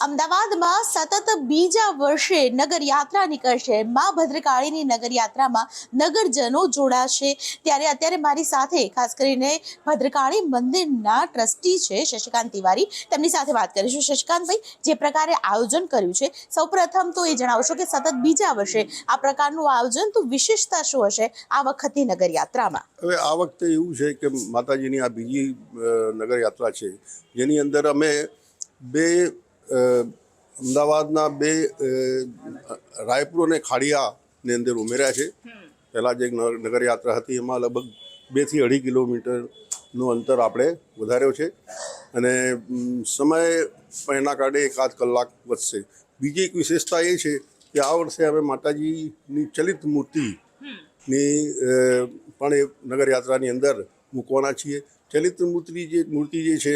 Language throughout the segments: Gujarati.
અમદાવાદમાં સતત બીજા વર્ષે નગરયાત્રા નીકળશે। મા ભદ્રકાળીની નગરયાત્રામાં નગરજનો જોડાશે। ત્યારે અત્યારે મારી સાથે ખાસ કરીને ભદ્રકાળી મંદિરના ટ્રસ્ટી છે શશિકાંત તિવારી, તેમની સાથે વાત કરીશું। શશિકાંતભાઈ, જે પ્રકારે આયોજન કર્યું છે, સૌપ્રથમ તો એ જણાવશો કે સતત બીજા વર્ષે આ પ્રકારનું આયોજન, તો વિશેષતા શું હશે આ વખતની નગરયાત્રામાં? હવે આ વખતે એવું છે કે માતાજીની આ બીજી નગરયાત્રા છે, જેની અંદર અમે અમદાવાદના બે રાયપુર અને ખાડિયાની અંદર ઉમેર્યા છે। પહેલાં જે નગરયાત્રા હતી એમાં લગભગ 2 થી 2.5 કિલોમીટરનું અંતર આપણે વધાર્યો છે અને સમય પણ એના કારણે 1-8 કલાક વધશે। બીજી એક વિશેષતા એ છે કે આ વર્ષે અમે માતાજીની ચલિત મૂર્તિની પણ એ નગરયાત્રાની અંદર મૂકવાના છીએ। ચલિત મૂર્તિ જે છે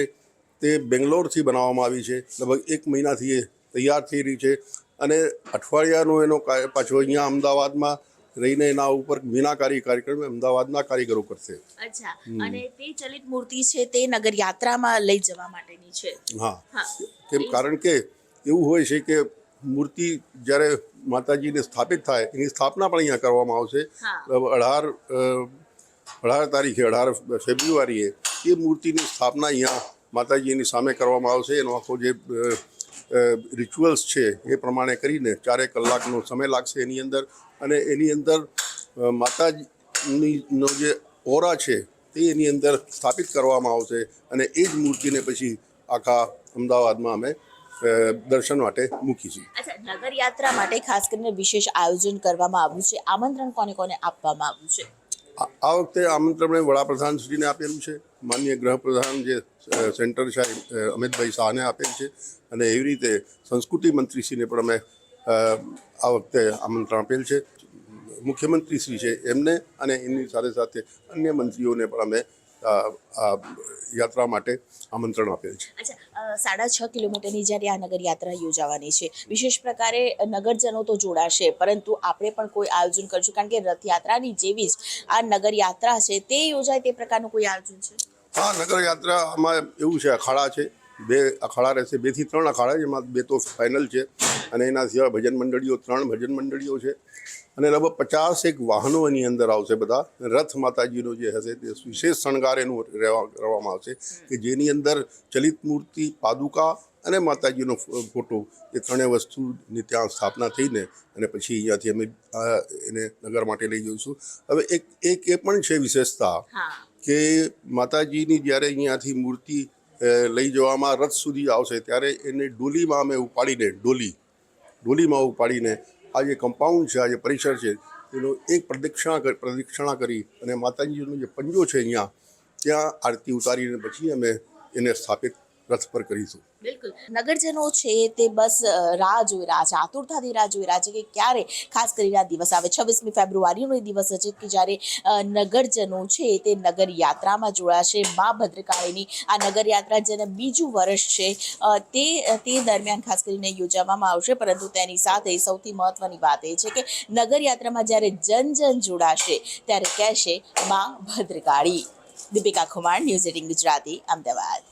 તે બેંગ્લોરથી બનાવવામાં આવી છે, લગભગ 1 મહિનાથી એ તૈયાર થઈ રહી છે અને અઠવાડિયાનો એનો પાછો અહીંયા અમદાવાદમાં રહીને એના ઉપર મીનાકારી કાર્યક્રમ અમદાવાદના કારીગરો કરશે। અચ્છા, અને તે ચલિત મૂર્તિ છે તે નગરયાત્રામાં લઈ જવા માટેની છે? હા, કેમ કારણ કે એવું હોય છે કે મૂર્તિ જ્યારે માતાજીને સ્થાપિત થાય એની સ્થાપના પણ અહીંયા કરવામાં આવશે। 18 તારીખે 18 ફેબ્રુઆરીએ એ મૂર્તિની સ્થાપના અહીંયા માતાજીની સામે કરવામાં આવશે। એનો આખો જે રિચ્યુઅલ્સ છે એ પ્રમાણે કરીને 4 કલાકનો સમય લાગશે એની અંદર, અને એની અંદર માતાજીનો જે ઓરા છે તે એની અંદર સ્થાપિત કરવામાં આવશે અને એ જ મૂર્તિને પછી આખા અમદાવાદમાં અમે દર્શન માટે મૂકીશું। અચ્છા, નગરયાત્રા માટે ખાસ કરીને વિશેષ આયોજન કરવામાં આવ્યું છે, આમંત્રણ કોને કોને આપવામાં આવ્યું છે? આ વખતે આમંત્રણ વડાપ્રધાનશ્રીને આપેલું છે, માનનીય ગૃહપ્રધાન જે સેન્ટર સાહેબ અમિતભાઈ શાહને આપેલ છે, અને એવી રીતે સંસ્કૃતિ મંત્રીશ્રીને પણ અમે આ વખતે આમંત્રણ આપેલ છે। મુખ્યમંત્રીશ્રી છે એમને અને એની સાથે સાથે અન્ય મંત્રીઓને પણ અમે યાત્રા માટે આમંત્રણ આપેલ છે। અચ્છા, 6.5 કિલોમીટરની જ્યારે આ નગરયાત્રા યોજાવાની છે, વિશેષ પ્રકારે નગરજનો તો જોડાશે, પરંતુ આપણે પણ કોઈ આયોજન કરશું, કારણ કે રથયાત્રાની જેવી જ આ નગરયાત્રા છે તે યોજાય તે પ્રકારનું કોઈ આયોજન છે? હા, નગરયાત્રામાં એવું છે, અખાડા છે, 2 અખાડા રહેશે, 2 થી 3 અખાડા, જેમાં 2 તો ફાઇનલ છે, અને એના સિવાય ભજન મંડળીઓ 3 ભજન મંડળીઓ છે, અને લગભગ 50 વાહનો એની અંદર આવશે। બધા રથ માતાજીનો જે હશે તે વિશેષ શણગાર એનું કરવામાં આવશે કે જેની અંદર ચલિત મૂર્તિ, પાદુકા અને માતાજીનો ફોટો, એ 3 વસ્તુની ત્યાં સ્થાપના થઈને અને પછી અહીંયાથી અમે એને નગર માટે લઈ જઈશું। હવે એક એ પણ છે વિશેષતા કે માતાજીની જ્યારે અહીંયાથી મૂર્તિ લઈ જવામાં રથ સુધી આવશે ત્યારે એને ડોલીમાં અમે ઉપાડીને ડોલીમાં ઉપાડીને આ જે કમ્પાઉન્ડ છે, આ જે પરિસર છે, એનો એક પ્રદક્ષિણા કરી અને માતાજીનો જે પંજો છે અહીંયા ત્યાં આરતી ઉતારીને પછી અમે એને સ્થાપિત રથ પર કરીશું। બિલકુલ, નગરજનો છે તે બસ રાહ જોઈ રહ્યા છે, આતુરતાથી રાહ જોઈ રહ્યા છે કે ક્યારે ખાસ કરીને આ દિવસ આવે। 26મી ફેબ્રુઆરીનો એ દિવસ છે કે જ્યારે નગરજનો છે તે નગરયાત્રામાં જોડાશે। મા ભદ્રકાળીની આ નગરયાત્રા જેને બીજું વર્ષ છે તે દરમિયાન ખાસ કરીને યોજવામાં આવશે, પરંતુ તેની સાથે સૌથી મહત્વની વાત એ છે કે નગરયાત્રામાં જ્યારે જન જોડાશે ત્યારે કહેશે મા ભદ્રકાળી। દીપિકા કુમાર, ન્યૂઝ 18 ગુજરાતી, અમદાવાદ।